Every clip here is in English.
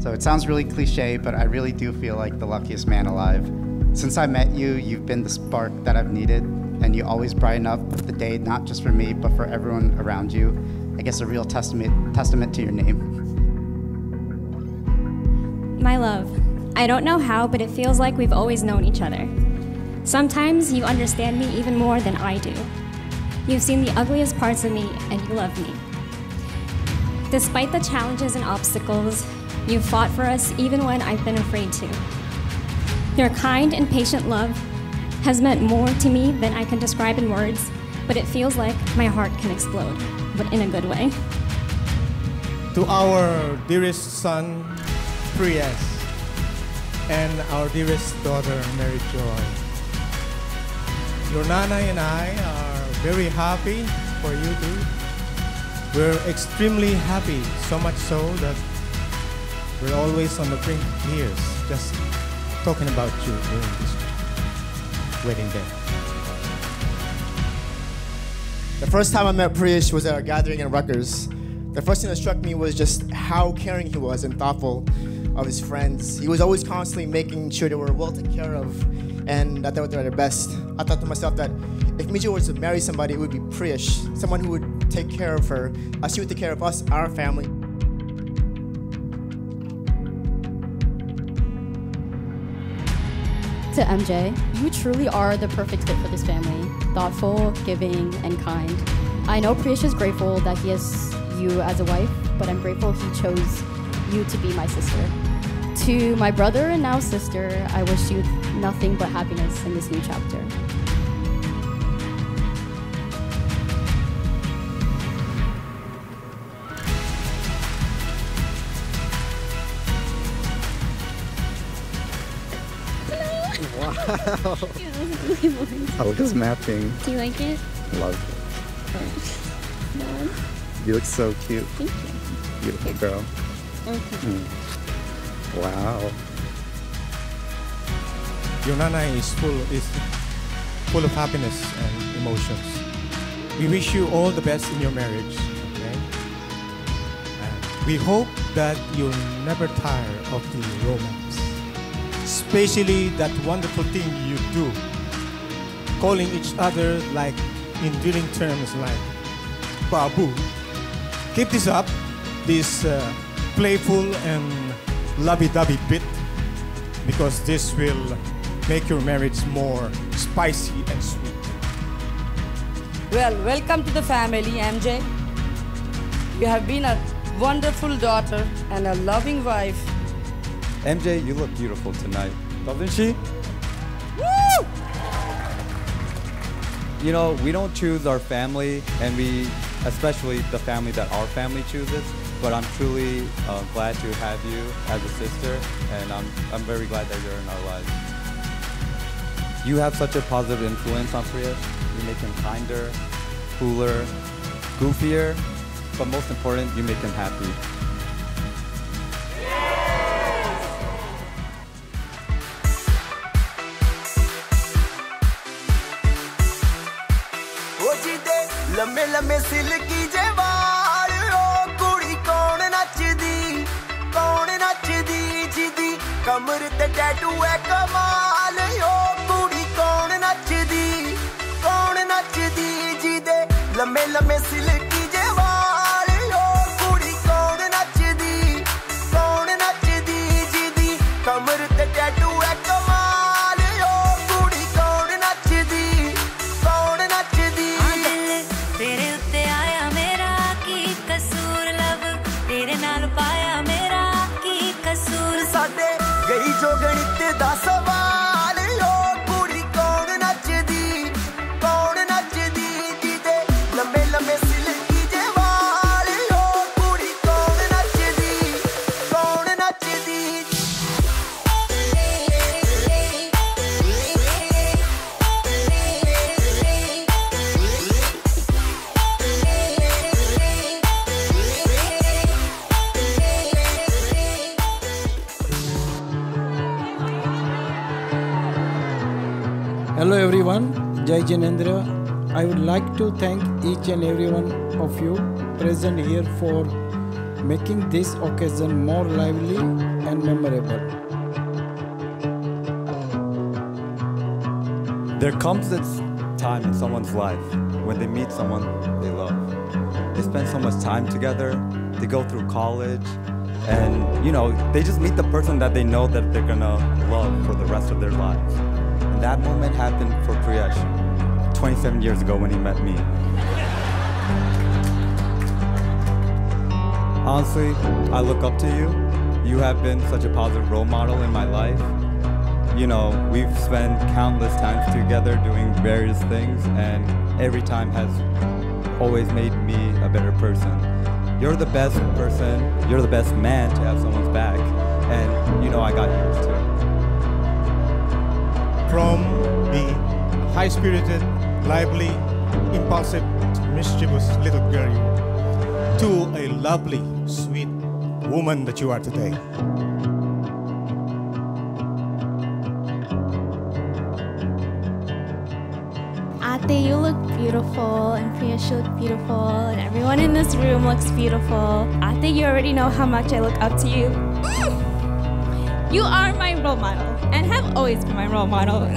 So it sounds really cliche, but I really do feel like the luckiest man alive. Since I met you, you've been the spark that I've needed, and you always brighten up the day, not just for me, but for everyone around you. I guess a real testament to your name. My love, I don't know how, but it feels like we've always known each other. Sometimes you understand me even more than I do. You've seen the ugliest parts of me, and you love me. Despite the challenges and obstacles, you've fought for us even when I've been afraid to. Your kind and patient love has meant more to me than I can describe in words, but it feels like my heart can explode, but in a good way. To our dearest son, Priyesh, and our dearest daughter, Mary Joy, your Nana and I are very happy for you too. We're extremely happy, so much so that we're always on the brink of tears, just talking about you during this wedding day. The first time I met Priyesh was at our gathering in Rutgers. The first thing that struck me was just how caring he was and thoughtful of his friends. He was always constantly making sure they were well taken care of and that they were at their best. I thought to myself that if Miju were to marry somebody, it would be Priyesh, someone who would take care of her, as she would take care of us, our family. To MJ, you truly are the perfect fit for this family. Thoughtful, giving, and kind. I know Priyesh is grateful that he has you as a wife, but I'm grateful he chose you to be my sister. To my brother and now sister, I wish you nothing but happiness in this new chapter. Wow. I look at this mapping. Do you like it? Love it. No. You look so cute. Thank you. Beautiful girl. Okay. Wow. Your Nana is full of happiness and emotions. We wish you all the best in your marriage, okay? And we hope that you'll never tire of the romance. Especially that wonderful thing you do, calling each other like endearing terms like Babu. Keep this up, this playful and lovey-dovey bit, because this will make your marriage more spicy and sweet. Well, welcome to the family, MJ. You have been a wonderful daughter and a loving wife. MJ, you look beautiful tonight, doesn't she? Woo! You know, we don't choose our family, and especially the family that our family chooses, but I'm truly glad to have you as a sister, and I'm very glad that you're in our lives. You have such a positive influence on Priyesh. You make him kinder, cooler, goofier, but most important, you make him happy. लम्मे लम्मे silkie जे वाल ओ कुड़ी कौन नचदी जिदी कमर ते tattoo है कमाल ओ कुड़ी कौन नचदी जिदे लम्मे लम्मे सिल्की जे वाल ओ कुड़ी कौन नचदी जिदी कमर ते टैटू है कमाल ओ कुड़ी कौन नचदी तेरे उत्ते आया मेरा की कसूर लब तेरे नाल पाया मेरा की कसूर साडे गई जो गणित दा सवाल ओ कुड़ी कौन नचदी जिदे लम्बे लम्बे सिल्की जे वाल ओ कुड़ी कौन नचदी Hello everyone, Jai Jinendra. I would like to thank each and every one of you present here for making this occasion more lively and memorable. There comes this time in someone's life when they meet someone they love. They spend so much time together, they go through college, and they just meet the person that they know that they're gonna love for the rest of their lives. And that moment happened for Priyesh 27 years ago when he met me. Honestly, I look up to you. You have been such a positive role model in my life. We've spent countless times together doing various things, and every time has always made me a better person. You're the best person, you're the best man to have someone's back, and I got yours too. From the high-spirited, lively, impulsive, mischievous little girl to a lovely, sweet woman that you are today. Ate, you look beautiful, and Priyesh, you look beautiful, and everyone in this room looks beautiful. Ate, you already know how much I look up to you. You are my role model, and have always been my role model.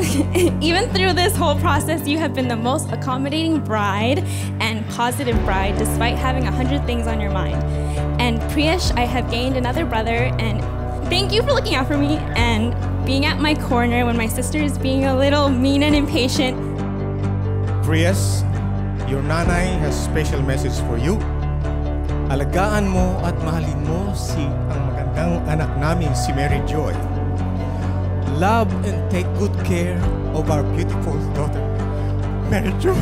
Even through this whole process, you have been the most accommodating bride and positive bride, despite having 100 things on your mind. And Priyesh, I have gained another brother, and thank you for looking out for me and being at my corner when my sister is being a little mean and impatient. Priyesh, your nanay has special message for you. Alagaan mo at mahalin mo ang magandang anak namin si Mary Joy. Love and take good care of our beautiful daughter, Mary Joy.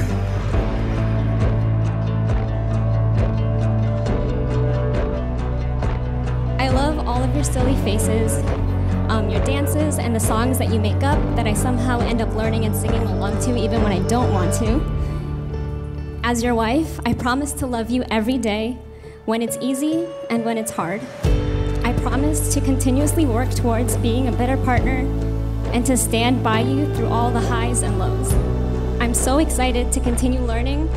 I love all of your silly faces, your dances, and the songs that you make up that I somehow end up learning and singing along to even when I don't want to. As your wife, I promise to love you every day, when it's easy and when it's hard. I promise to continuously work towards being a better partner and to stand by you through all the highs and lows. I'm so excited to continue learning,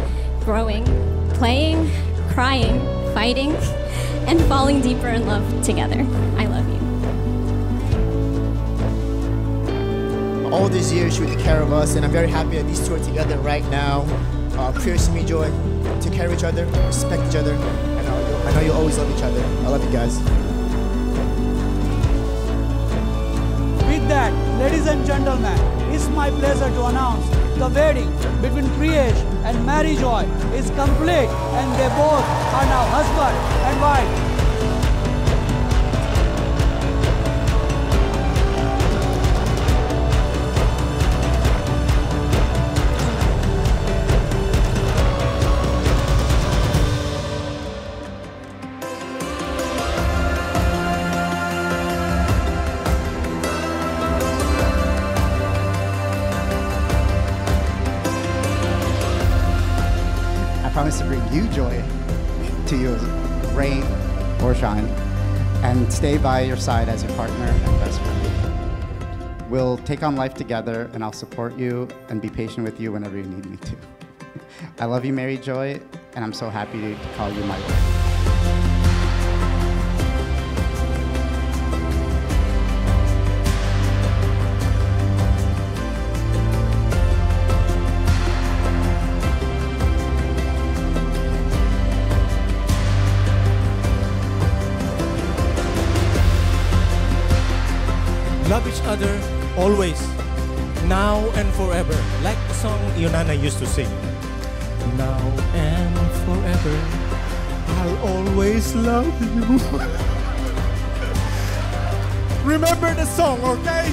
growing, playing, crying, fighting, and falling deeper in love together. I love you. All these years, you took care of us, and I'm very happy that these two are together right now. Priyesh and me, Joy, take care of each other, respect each other, and I know you always love each other. I love you guys. With that, ladies and gentlemen, it's my pleasure to announce the wedding between Priyesh and Mary Joy is complete, and they both are now husband and wife. I promise to bring you joy to you, rain or shine, and stay by your side as your partner and best friend. We'll take on life together, and I'll support you and be patient with you whenever you need me to. I love you, Mary Joy, and I'm so happy to call you my wife. Love each other always, now and forever, like the song Yonana used to sing. Now and forever, I'll always love you. Remember the song, okay?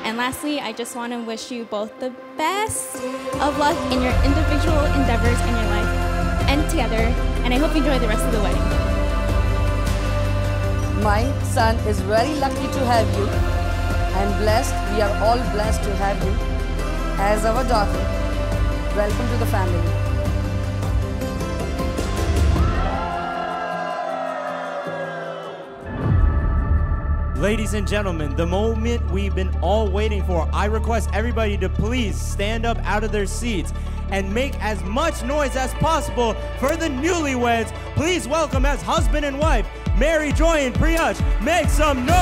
And lastly, I just want to wish you both the best of luck in your individual endeavors in your life and together, and I hope you enjoy the rest of the wedding. My son is very lucky to have you. I'm blessed. We are all blessed to have you as our daughter. Welcome to the family. Ladies and gentlemen, the moment we've been all waiting for. I request everybody to please stand up out of their seats and make as much noise as possible for the newlyweds. Please welcome as husband and wife, Mary Joy and Priyesh. Make some noise!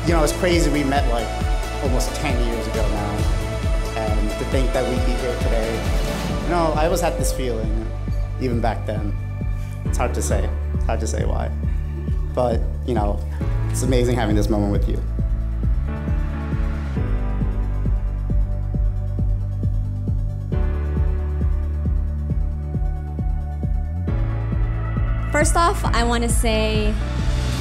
You know, it's crazy we met like almost 10 years ago now. And to think that we'd be here today. You know, I always had this feeling, even back then. It's hard to say. It's hard to say why. But, you know, it's amazing having this moment with you. First off, I want to say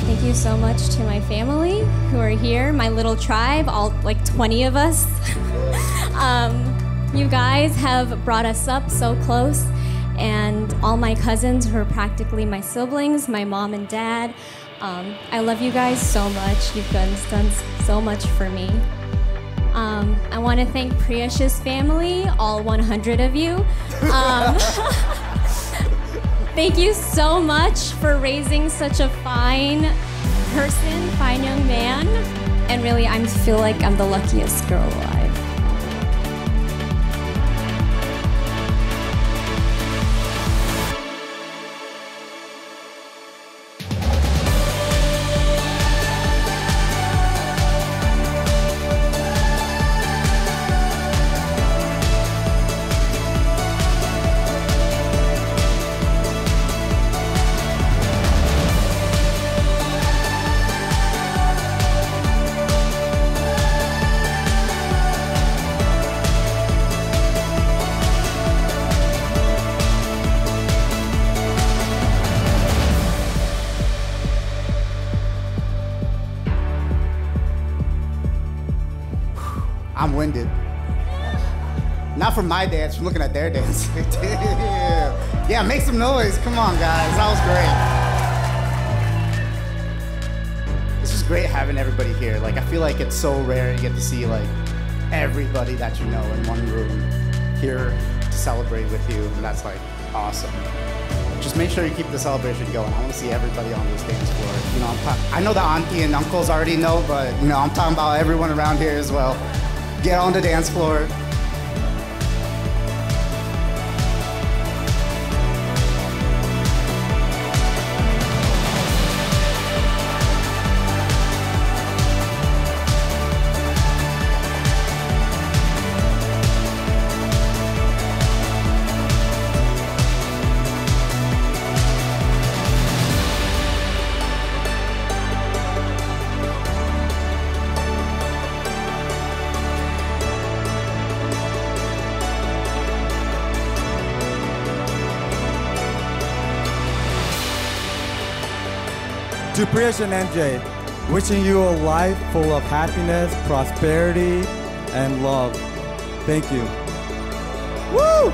thank you so much to my family who are here, my little tribe, all like 20 of us. You guys have brought us up so close, and all my cousins who are practically my siblings, my mom and dad. I love you guys so much. You've done so much for me. I want to thank Priyesh's family, all 100 of you. Thank you so much for raising such a fine person, fine young man. And really, I feel like I'm the luckiest girl alive. I'm winded. Not from my dance, from looking at their dance. Yeah, make some noise. Come on, guys. That was great. This was great having everybody here. Like, I feel like it's so rare to get to see, like, everybody that you know in one room here to celebrate with you, and that's, like, awesome. Just make sure you keep the celebration going. I want to see everybody on this dance floor. You know, I know the auntie and uncles already know, but, you know, I'm talking about everyone around here as well. Get on the dance floor. To Priyesh and MJ, wishing you a life full of happiness, prosperity, and love. Thank you. Woo!